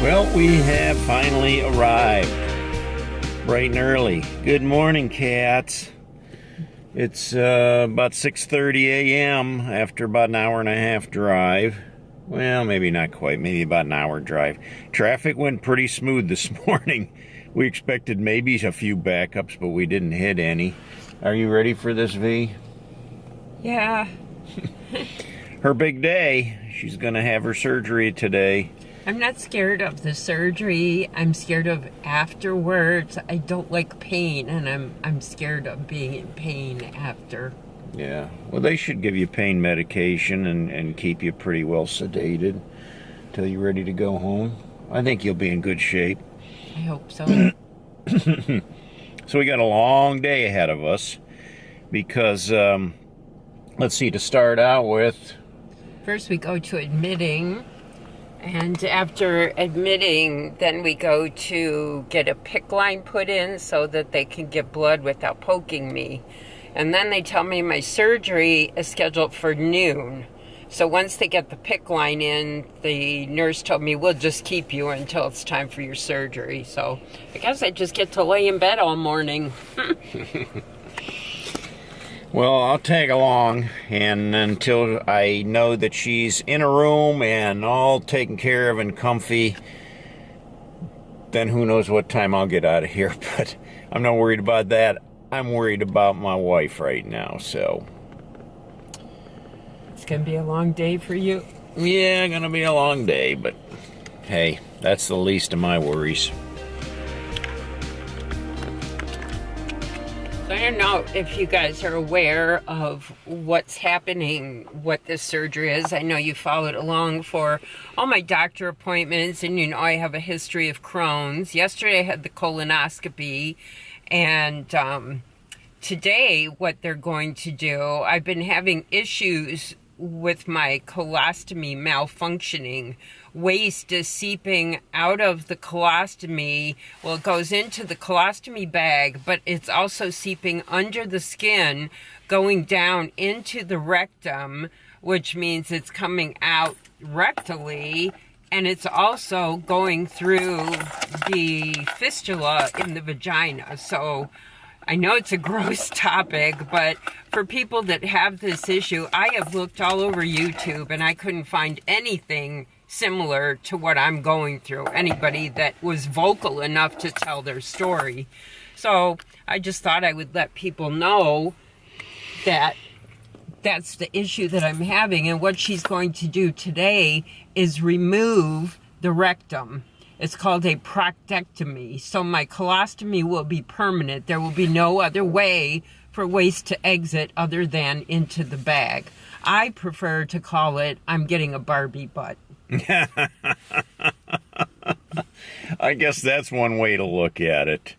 Well, we have finally arrived, bright and early. Good morning, cats. It's about 6:30 a.m. after about an hour and a half drive. Well, maybe not quite, maybe about an hour drive. Traffic went pretty smooth this morning. We expected maybe a few backups, but we didn't hit any. Are you ready for this, V? Yeah. Her big day. She's going to have her surgery today. I'm not scared of the surgery. I'm scared of afterwards. I don't like pain, and I'm scared of being in pain after. Yeah. Well, they should give you pain medication and keep you pretty well sedated until you're ready to go home. I think you'll be in good shape. I hope so. So we got a long day ahead of us because, let's see, to start out with... First we go to admitting. And after admitting, then we go to get a PICC line put in so that they can get blood without poking me. And then they tell me my surgery is scheduled for noon. So once they get the PICC line in, the nurse told me, we'll just keep you until it's time for your surgery. So I guess I just get to lay in bed all morning. Well, I'll tag along, and until I know that she's in a room and all taken care of and comfy, then who knows what time I'll get out of here. But I'm not worried about that. I'm worried about my wife right now, so. It's going to be a long day for you. Yeah, gonna be a long day, but hey, that's the least of my worries. I don't know if you guys are aware of what's happening, what this surgery is. I know you followed along for all my doctor appointments, and you know I have a history of Crohn's. Yesterday I had the colonoscopy, and today what they're going to do, I've been having issues with my colostomy malfunctioning. Waste is seeping out of the colostomy. Well, it goes into the colostomy bag, but it's also seeping under the skin, going down into the rectum, which means it's coming out rectally, and it's also going through the fistula in the vagina. So I know it's a gross topic, but for people that have this issue, I have looked all over YouTube and I couldn't find anything similar to what I'm going through. Anybody that was vocal enough to tell their story. So I just thought I would let people know that that's the issue that I'm having. And what she's going to do today is remove the rectum. It's called a proctectomy. So my colostomy will be permanent. There will be no other way for waste to exit other than into the bag. I prefer to call it, I'm getting a Barbie butt. I guess that's one way to look at it.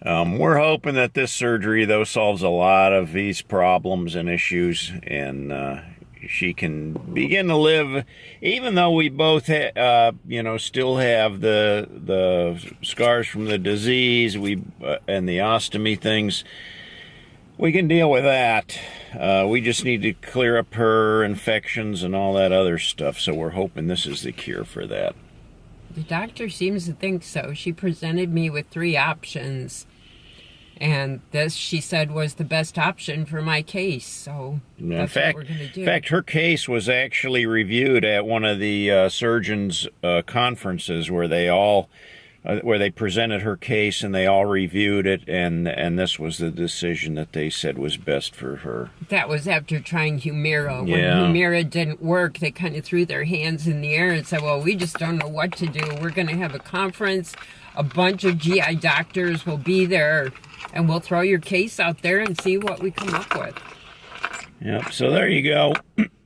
We're hoping that this surgery, though, solves a lot of these problems and issues, and she can begin to live, even though we both, still have the scars from the disease, and the ostomy things. We can deal with that. We just need to clear up her infections and all that other stuff. So we're hoping this is the cure for that. The doctor seems to think so. She presented me with 3 options. And this, she said, was the best option for my case. So that's what we're going to do. In fact, her case was actually reviewed at one of the surgeons' conferences where they presented her case and they all reviewed it, and this was the decision that they said was best for her. That was after trying Humira. Yeah. When Humira didn't work, they kind of threw their hands in the air and said, well, we just don't know what to do. We're going to have a conference. A bunch of GI doctors will be there, and we'll throw your case out there and see what we come up with. Yep, so there you go.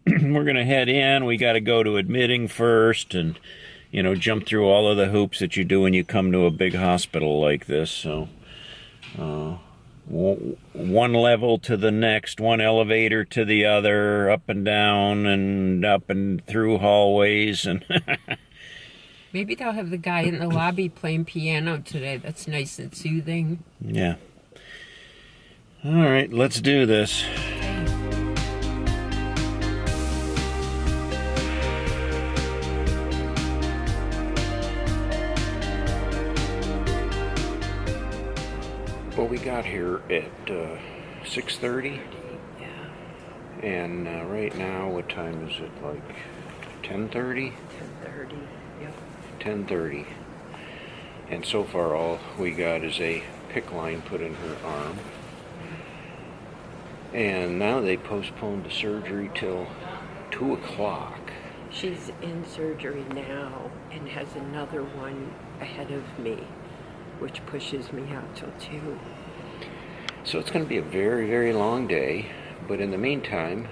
We're going to head in. We got to go to admitting first and, jump through all of the hoops that you do when you come to a big hospital like this. So, one level to the next, one elevator to the other, up and down and up and through hallways. And maybe they'll have the guy in the lobby playing piano today. That's nice and soothing. Yeah. All right, let's do this. Well, we got here at 6:30, Yeah, and right now, what time is it? Like 10:30? 10:30. Yep. 10:30. And so far, all we got is a PICC line put in her arm. And now they postponed the surgery till 2 o'clock. She's in surgery now and has another one ahead of me, which pushes me out till 2. So it's going to be a very, very long day. But in the meantime,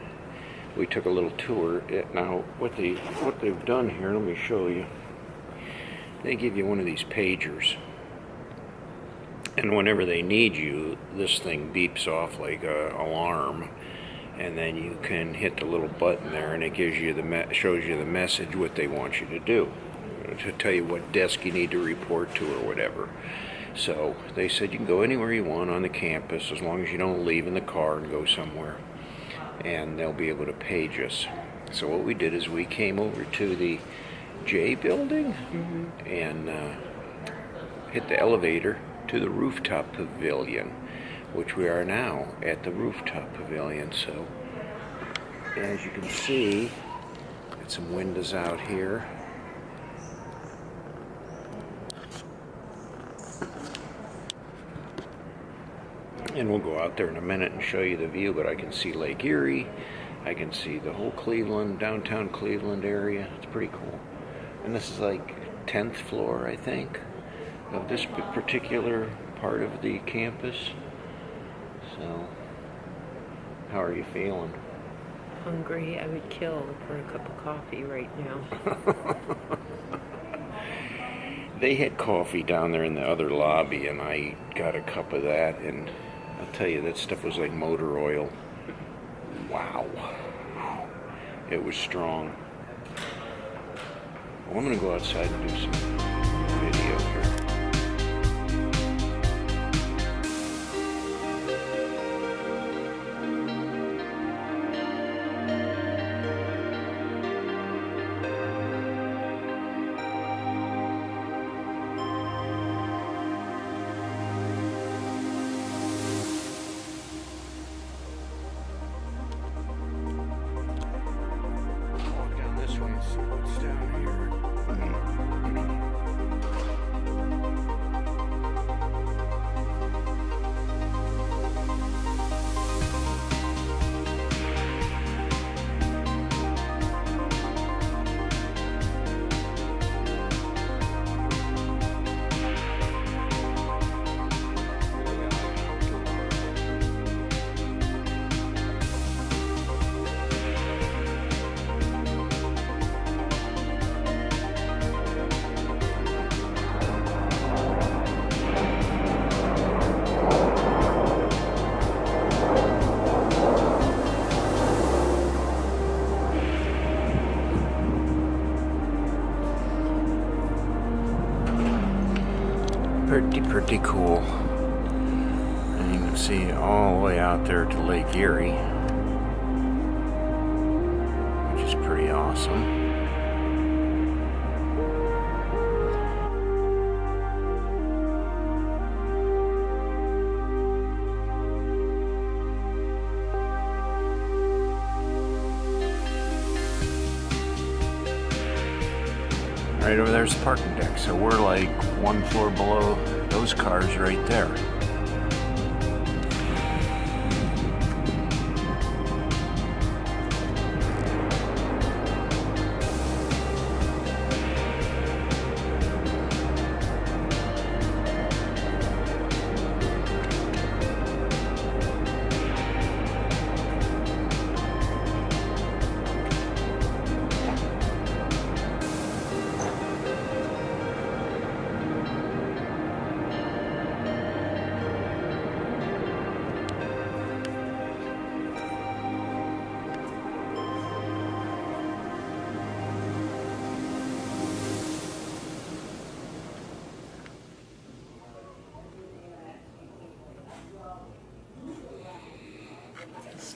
we took a little tour. Now, what they've done here, let me show you. They give you one of these pagers. And whenever they need you, this thing beeps off like an alarm. And then you can hit the little button there, and it gives you shows you the message what they want you to do, to tell you what desk you need to report to or whatever. So they said you can go anywhere you want on the campus as long as you don't leave in the car and go somewhere, and they'll be able to page us. So what we did is we came over to the J building and hit the elevator to the rooftop pavilion, which we are now at the rooftop pavilion. So as you can see, got some windows out here. And we'll go out there in a minute and show you the view, but I can see Lake Erie. I can see the whole Cleveland, downtown Cleveland area. It's pretty cool. And this is like 10th floor, I think, of this particular part of the campus. So, how are you feeling? Hungry. I would kill for a cup of coffee right now. They had coffee down there in the other lobby, and I got a cup of that, and I'll tell you, that stuff was like motor oil. Wow. It was strong. Well, I'm going to go outside and do some video here. Pretty cool. And you can see all the way out there to Lake Erie, which is pretty awesome. Right over there's the parking deck, so we're like one floor below those cars right there.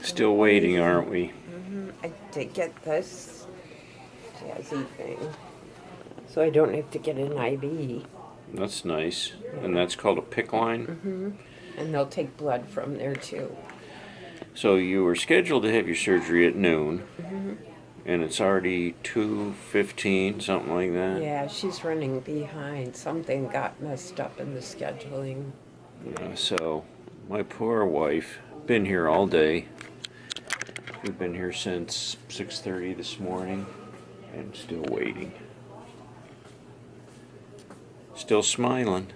Still waiting, aren't we? I did get this jazzy thing, so I don't have to get an IV. That's nice. And that's called a PICC line? And they'll take blood from there too. So you were scheduled to have your surgery at noon, and it's already 2:15, something like that. Yeah, she's running behind. Something got messed up in the scheduling. So my poor wife, been here all day. We've been here since 6:30 this morning, and still waiting. Still smiling.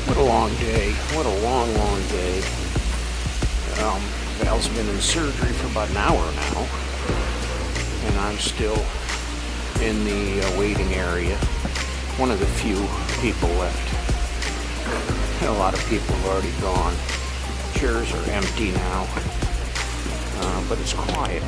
What a long day. What a long, long day. Val's been in surgery for about an hour now, and I'm still in the waiting area. One of the few people left. A lot of people have already gone. Chairs are empty now, but it's quiet.